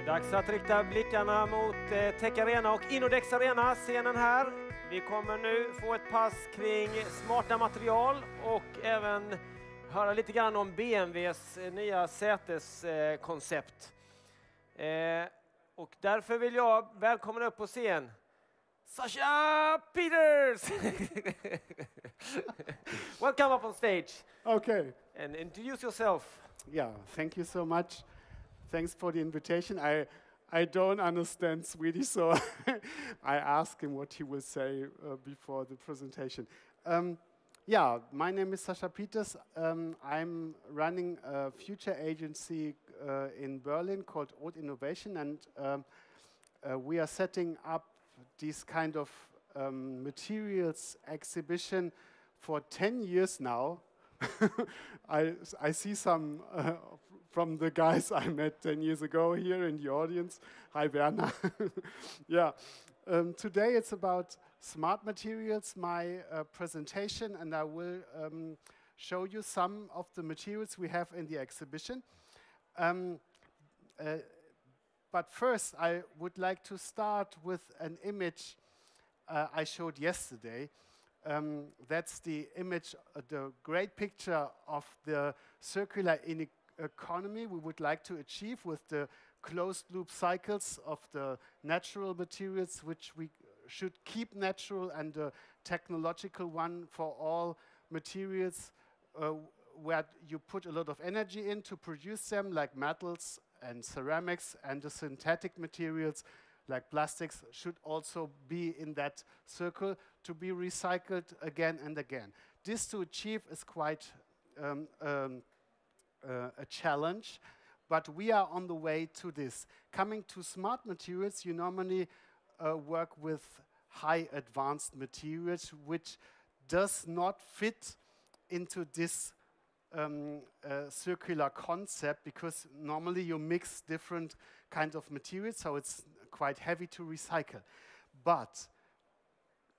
Dags att rikta blickarna mot Tech Arena och Innodex Arena, scenen här. Vi kommer nu få ett pass kring smarta material och även höra lite grann om BMWs nya säteskoncept. Och därför vill jag välkomna upp på scen Sascha Peters! Welcome up on stage. Okay. And introduce yourself. Yeah, thank you so much. Thanks for the invitation. I don't understand Swedish, so I asked him what he will say before the presentation. Yeah, my name is Sascha Peters. I'm running a future agency in Berlin called Haute Innovation, and we are setting up this kind of materials exhibition for 10 years now. I see some from the guys I met 10 years ago here in the audience. Hi, Werner. Yeah. Today it's about smart materials, my presentation, and I will show you some of the materials we have in the exhibition. But first, I would like to start with an image I showed yesterday. That's the image, the great picture of the circular economy we would like to achieve with the closed-loop cycles of the natural materials, which we should keep natural, and the technological one for all materials where you put a lot of energy in to produce them, like metals and ceramics, and the synthetic materials like plastics should also be in that circle to be recycled again and again. This to achieve is quite a challenge, but we are on the way to this. Coming to smart materials, you normally work with high advanced materials, which does not fit into this circular concept, because normally you mix different kinds of materials, so it's quite heavy to recycle. But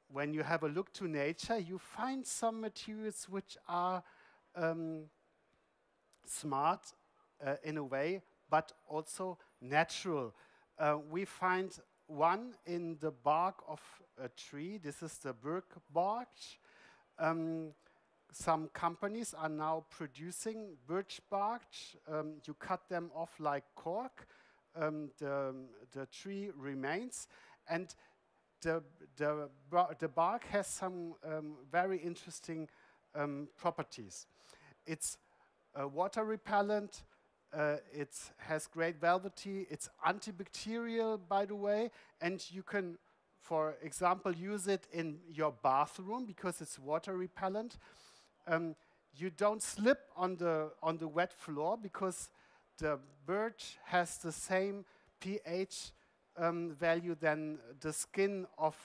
when you have a look to nature, you find some materials which are smart in a way, but also natural. We find one in the bark of a tree. This is the birch bark. Some companies are now producing birch bark. You cut them off like cork. The tree remains, and the bark has some very interesting properties. It's water repellent, it has great velvety, it's antibacterial, by the way, and you can, for example, use it in your bathroom because it's water repellent. You don't slip on the wet floor because the birch has the same pH value than the skin of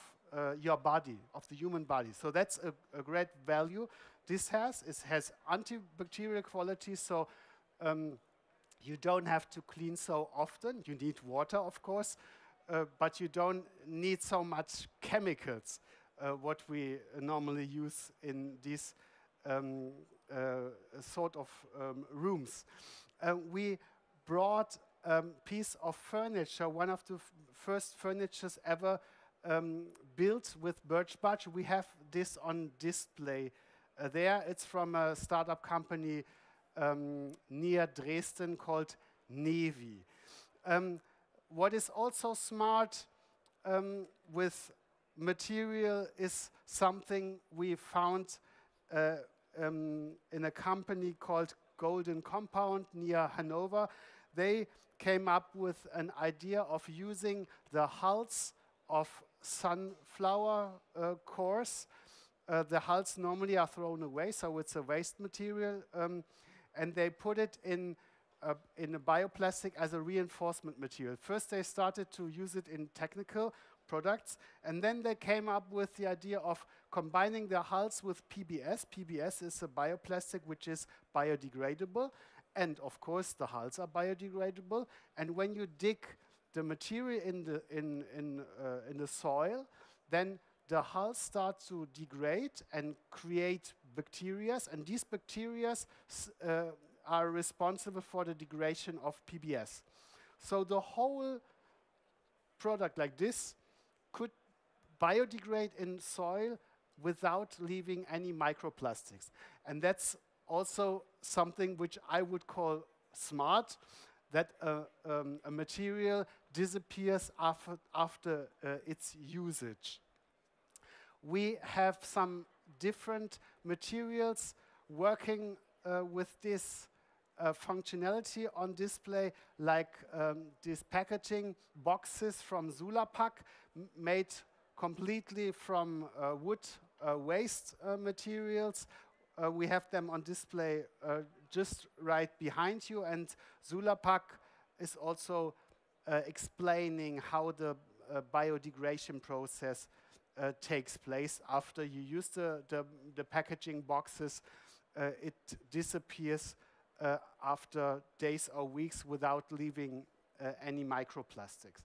your body, of the human body. So that's a great value this has. It has antibacterial qualities, so you don't have to clean so often. You need water, of course, but you don't need so much chemicals, what we normally use in these sort of rooms. We brought a piece of furniture, one of the first furnitures ever built with birch bark. We have this on display there. It's from a startup company near Dresden called Nevi. What is also smart with material is something we found in a company called Golden Compound near Hanover. They came up with an idea of using the hulls of sunflower cores. The hulls normally are thrown away, so it's a waste material, and they put it in a bioplastic as a reinforcement material. First they started to use it in technical products, and then they came up with the idea of combining the hulls with PBS. PBS is a bioplastic which is biodegradable, and of course the hulls are biodegradable. And when you dig the material in the soil, then the hulls start to degrade and create bacteria, and these bacteria are responsible for the degradation of PBS. So the whole product like this could biodegrade in soil without leaving any microplastics. And that's also something which I would call smart, that a material disappears after its usage. We have some different materials working with this functionality on display, like these packaging boxes from Sulapack, made completely from wood waste materials. We have them on display just right behind you, and Sulapack is also explaining how the biodegradation process takes place. After you use the packaging boxes, it disappears after days or weeks without leaving any microplastics.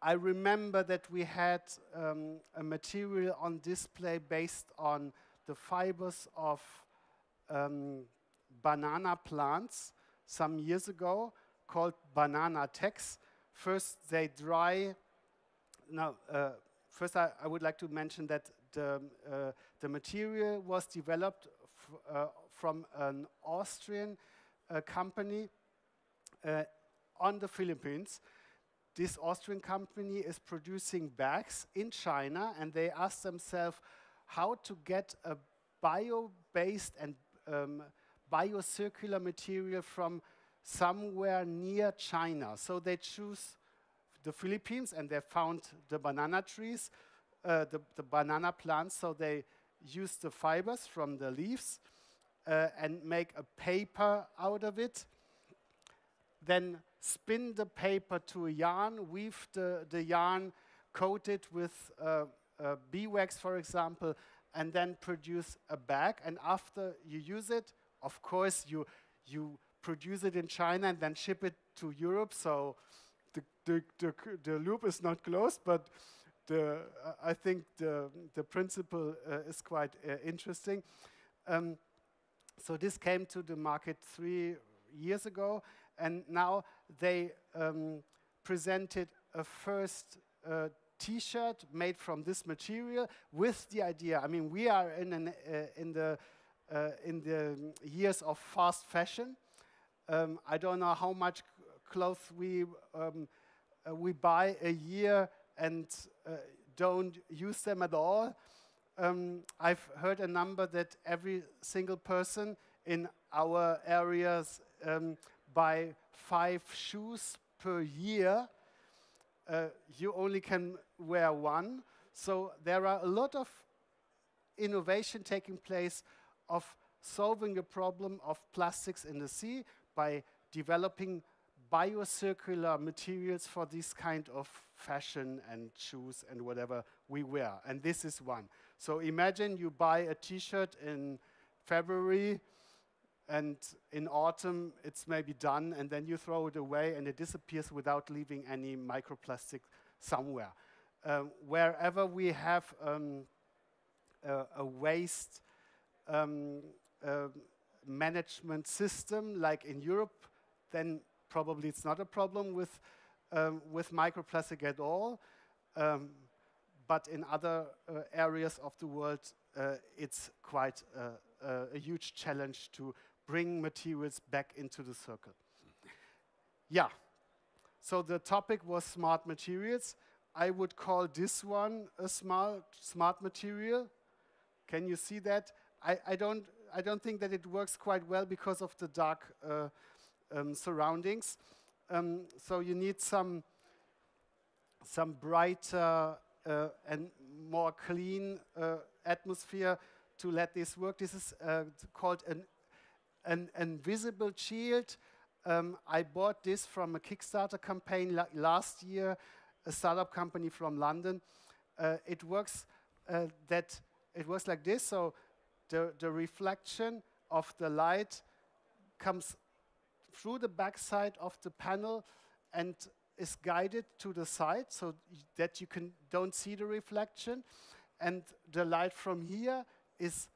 I remember that we had a material on display based on the fibers of banana plants some years ago, called banana tex. First they dry. Now, first I would like to mention that the material was developed from an Austrian company on the Philippines. This Austrian company is producing bags in China, and they asked themselves how to get a bio-based and biocircular material from somewhere near China. So they choose the Philippines, and they found the banana trees, the banana plants. So they use the fibers from the leaves and make a paper out of it. Then spin the paper to a yarn, weave the yarn, coat it with beeswax, for example, and then produce a bag. And after you use it, of course, you produce it in China and then ship it to Europe. So the loop is not closed, but I think the principle is quite interesting. So this came to the market 3 years ago, and now they presented a first T-shirt made from this material with the idea. I mean, we are in the years of fast fashion. I don't know how much clothes we buy a year and don't use them at all. I've heard a number that every single person in our areas buy 5 shoes per year. You only can wear 1. So there are a lot of innovation taking place of solving the problem of plastics in the sea by developing biocircular materials for this kind of fashion and shoes and whatever we wear. And this is one. So imagine you buy a T-shirt in February, and in autumn it's maybe done, and then you throw it away and it disappears without leaving any microplastic somewhere. Wherever we have a waste management system, like in Europe, then probably it's not a problem with microplastic at all. But in other areas of the world, it's quite a huge challenge to bring materials back into the circle. Yeah, so the topic was smart materials. I would call this one a smart material. Can you see that? I don't think that it works quite well because of the dark surroundings. So you need some brighter and more clean atmosphere to let this work. This is called an invisible shield. I bought this from a Kickstarter campaign last year, a startup company from London. It works like this. So the reflection of the light comes through the backside of the panel and is guided to the side so that you don't see the reflection. And the light from here is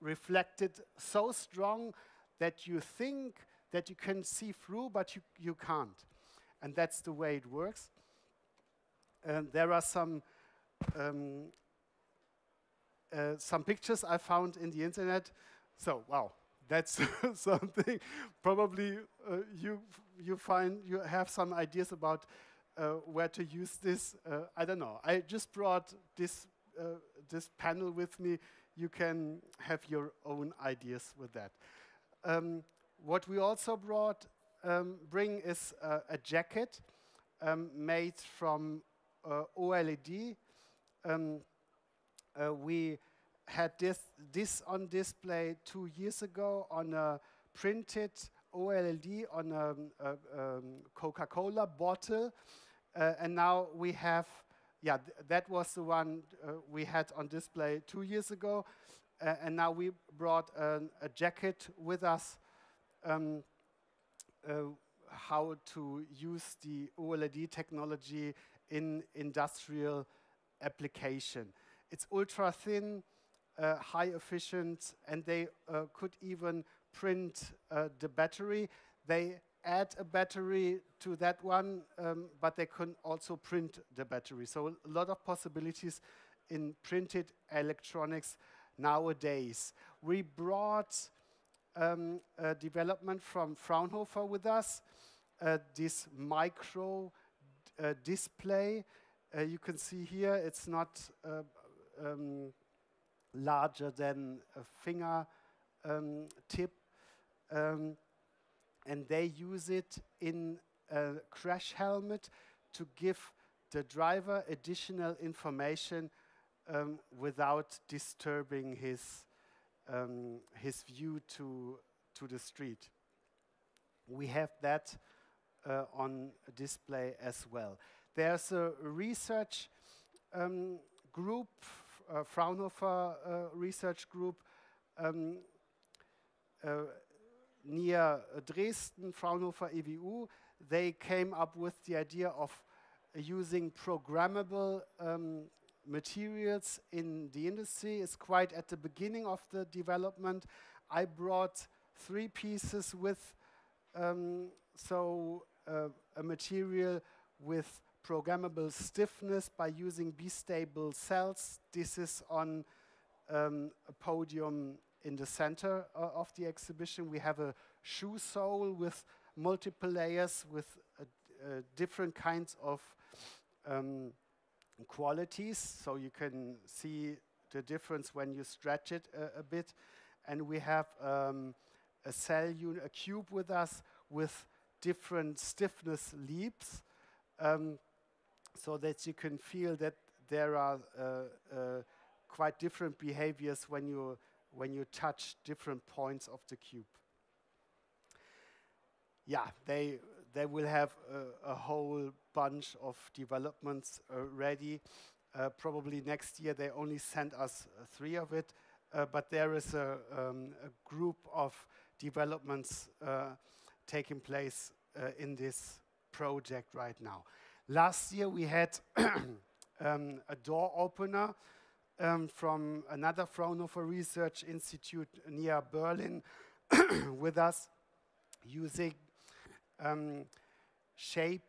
reflected so strong that you think that you can see through, but you can't. And that's the way it works. And there are some pictures I found in the internet. So, wow, that's something. Probably you have some ideas about where to use this. I don't know. I just brought this panel with me. You can have your own ideas with that. What we also bring is a jacket made from OLED. We had this on display 2 years ago on a printed OLED on a Coca-Cola bottle, and now we have, that was the one we had on display 2 years ago, and now we brought a jacket with us, how to use the OLED technology in industrial application. It's ultra thin, high efficient, and they could even print the battery. They add a battery to that one, but they can also print the battery. So a lot of possibilities in printed electronics nowadays. We brought a development from Fraunhofer with us, this micro display. You can see here it's not larger than a finger tip, and they use it in a crash helmet to give the driver additional information without disturbing his view to the street. We have that on display as well. There's a research group, Fraunhofer research group near Dresden, Fraunhofer EWU. They came up with the idea of using programmable materials in the industry. It's quite at the beginning of the development. I brought 3 pieces with a material with programmable stiffness by using bistable cells. This is on a podium in the center of the exhibition. We have a shoe sole with multiple layers with different kinds of qualities, so you can see the difference when you stretch it a bit. And we have a cell unit, a cube with us with different stiffness leaps, so that you can feel that there are quite different behaviors when you touch different points of the cube. Yeah, they will have a whole bunch of developments ready. Probably next year. They only sent us 3 of it, but there is a group of developments taking place in this project right now. Last year we had a door opener from another Fraunhofer Research Institute near Berlin with us, using shape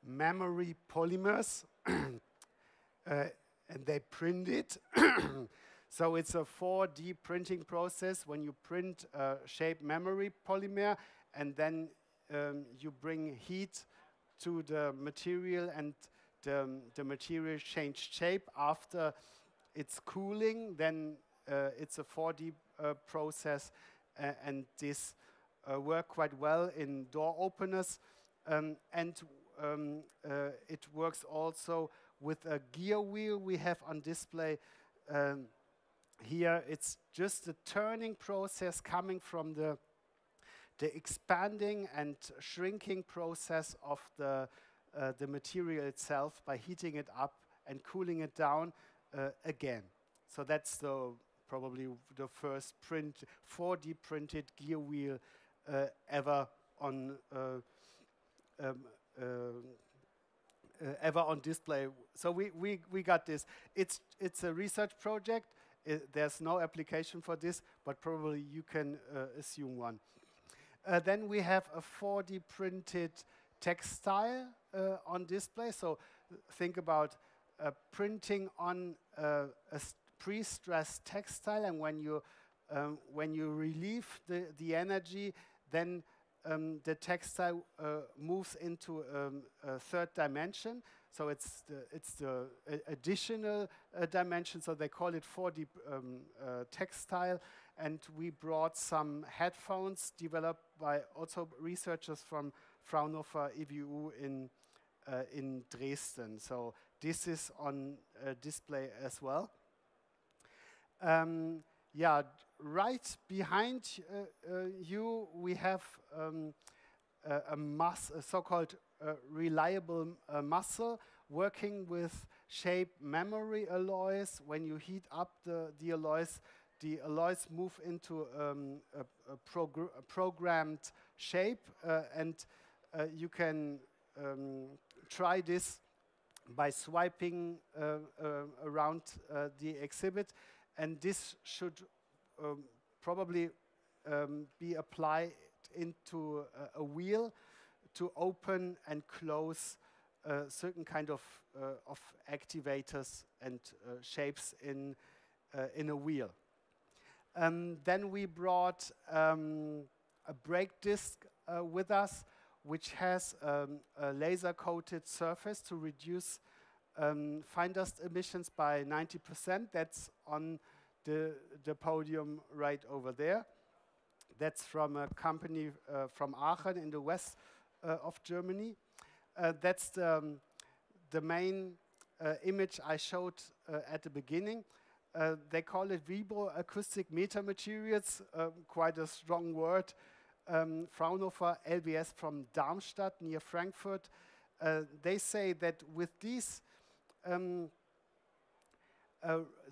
memory polymers, and they print it. So it's a 4D printing process when you print a shape memory polymer, and then you bring heat to the material, and the material changes shape after it's cooling. Then it's a 4D process, and this works quite well in door openers, and it works also with a gear wheel we have on display. Here it's just a turning process coming from the expanding and shrinking process of the material itself by heating it up and cooling it down again. So that's probably the first 4D printed gear wheel ever on display. So we got this. It's a research project. There's no application for this, but probably you can assume one. Then we have a 4D printed textile on display. So think about printing on a pre-stressed textile, and when you relieve the energy, then the textile moves into a third dimension. So it's the additional dimension. So they call it 4D textile. And we brought some headphones developed by also researchers from Fraunhofer EWU in Dresden. So this is on display as well. Yeah, right behind you we have a so-called reliable muscle working with shape memory alloys. When you heat up the alloys move into a programmed shape, and you can try this by swiping around the exhibit, and this should probably be applied into a wheel to open and close certain kind of activators and shapes in a wheel. Then we brought a brake disc with us, which has a laser-coated surface to reduce fine dust emissions by 90%. That's on the podium right over there. That's from a company from Aachen in the west of Germany. That's the main image I showed at the beginning. They call it vibroacoustic metamaterials, quite a strong word. Fraunhofer LBS from Darmstadt near Frankfurt. They say that with these,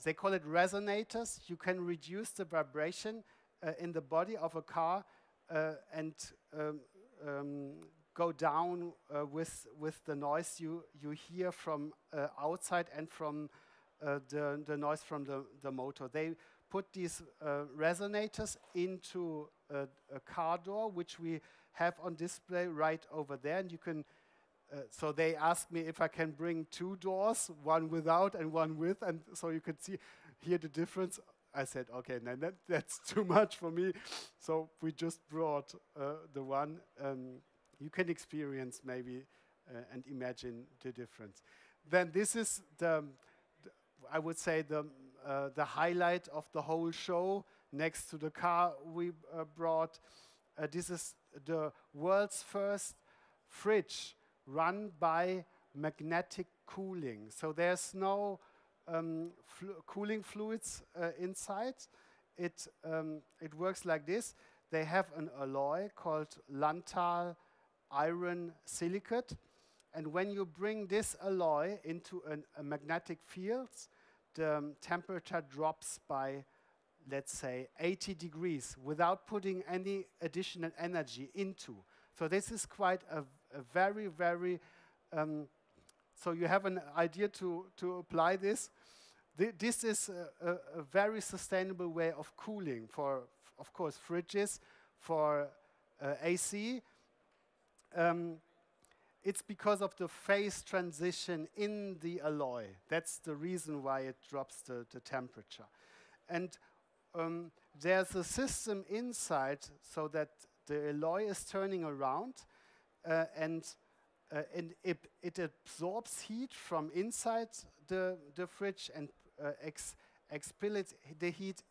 they call it resonators, you can reduce the vibration in the body of a car and go down with the noise you hear from outside and from the noise from the motor. They put these resonators into a car door, which we have on display right over there, and you can. So they asked me if I can bring two doors, one without and one with, and so you could hear the difference. I said, okay, no, that's too much for me. So we just brought the one. You can experience maybe and imagine the difference. Then this is I would say the highlight of the whole show. Next to the car we brought. This is the world's first fridge run by magnetic cooling. So there's no cooling fluids inside. It works like this. They have an alloy called Lantal iron silicate, and when you bring this alloy into a magnetic field, the temperature drops by, let's say, 80 degrees without putting any additional energy into. So this is quite a very, very, so you have an idea to apply this. This is a very sustainable way of cooling for, of course, fridges, for AC. It's because of the phase transition in the alloy. That's the reason why it drops the temperature. And there's a system inside so that the alloy is turning around and it absorbs heat from inside the fridge and expels the heat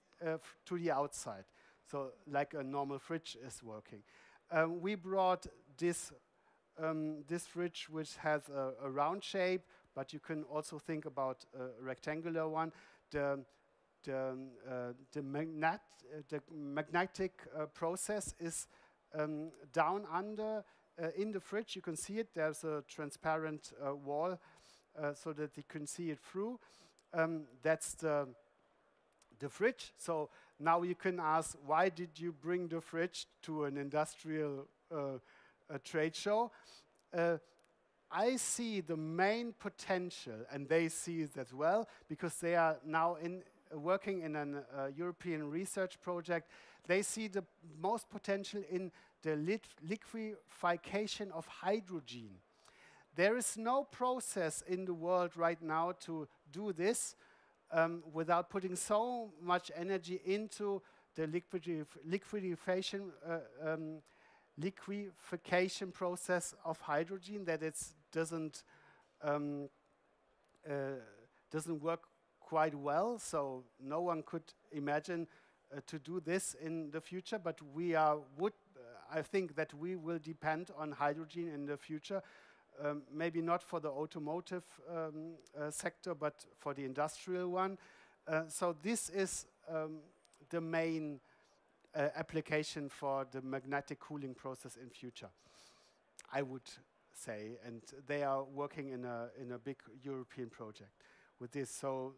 to the outside. So like a normal fridge is working. We brought this fridge which has a round shape, but you can also think about a rectangular one. The magnetic process is down under in the fridge. You can see it. There's a transparent wall so that you can see it through. That's the fridge. So now you can ask, why did you bring the fridge to an industrial trade show? I see the main potential, and they see it as well, because they are now working in a European research project. they see the most potential in the liquefaction of hydrogen. There is no process in the world right now to do this without putting so much energy into the liquefaction process of hydrogen that it doesn't work quite well. So no one could imagine to do this in the future, but I think that we will depend on hydrogen in the future. Maybe not for the automotive sector, but for the industrial one. So this is the main application for the magnetic cooling process in future, I would say. And they are working in a big European project with this. So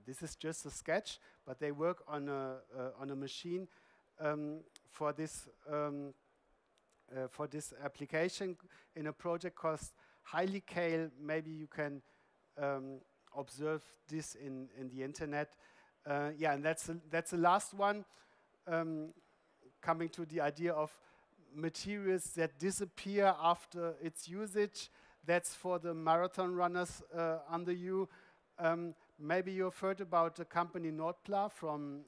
this is just a sketch, but they work on a machine for this application in a project called HighlyCale. Maybe you can observe this in the internet. Yeah, and that's the last one. Coming to the idea of materials that disappear after its usage. That's for the marathon runners under you. Maybe you've heard about the company Nordpla from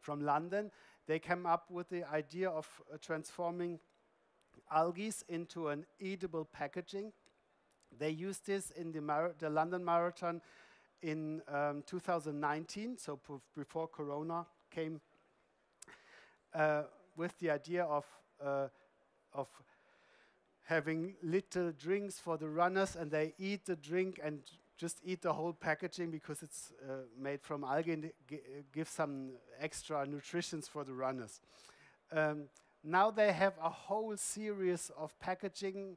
London. They came up with the idea of transforming algae into an edible packaging. They used this in the London Marathon in 2019, so before Corona came, with the idea of having little drinks for the runners, and they eat the drink and just eat the whole packaging because it's made from algae and gives some extra nutrition for the runners. Now they have a whole series of packaging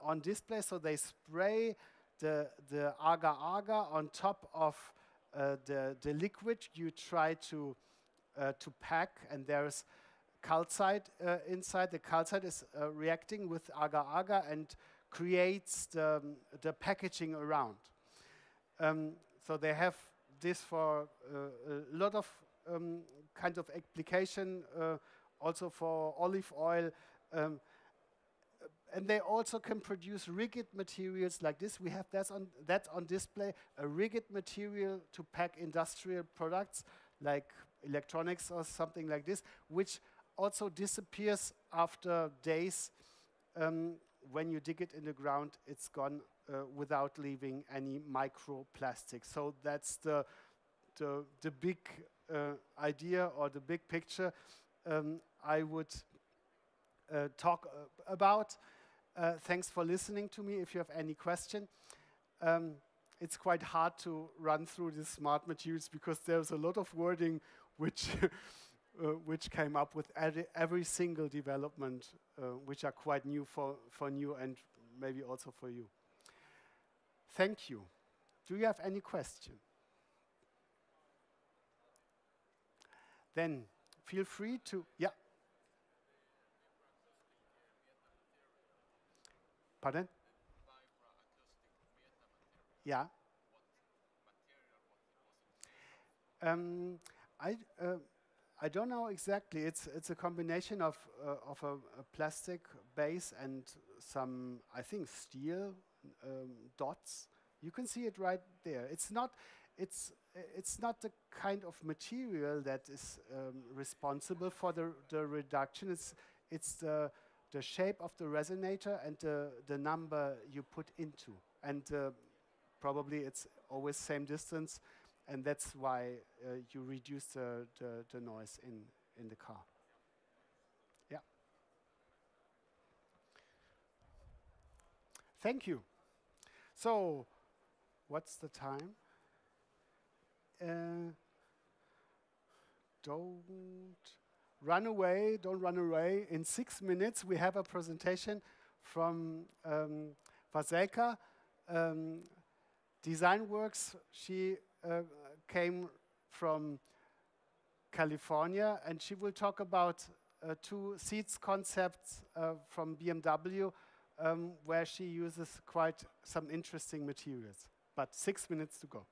on display, so they spray the agar-agar on top of the liquid you try to pack, and there's calcite inside. The calcite is reacting with agar-agar and creates the packaging around. So they have this for a lot of kind of application, also for olive oil, and they also can produce rigid materials like this. We have that on display, a rigid material to pack industrial products like electronics or something like this, which also disappears after days. When you dig it in the ground, it's gone without leaving any microplastics. So that's the big idea or the big picture I would talk about. Thanks for listening to me. If you have any question, it's quite hard to run through the smart materials because there's a lot of wording which which came up with every single development, which are quite new for new and maybe also for you. Thank you. Do you have any question? Then feel free to, yeah. Pardon? Yeah. I don't know exactly. It's a combination of a plastic base and some, I think, steel dots. You can see it right there. It's not the kind of material that is responsible for the reduction. It's the shape of the resonator and the number you put into, and probably it's always same distance. And that's why you reduce the noise in the car. Yeah. Thank you. So, what's the time? Don't run away. Don't run away. In 6 minutes, we have a presentation from Vaselka, Design Works. She came from California, and she will talk about 2 seats concepts from BMW, where she uses quite some interesting materials. But 6 minutes to go.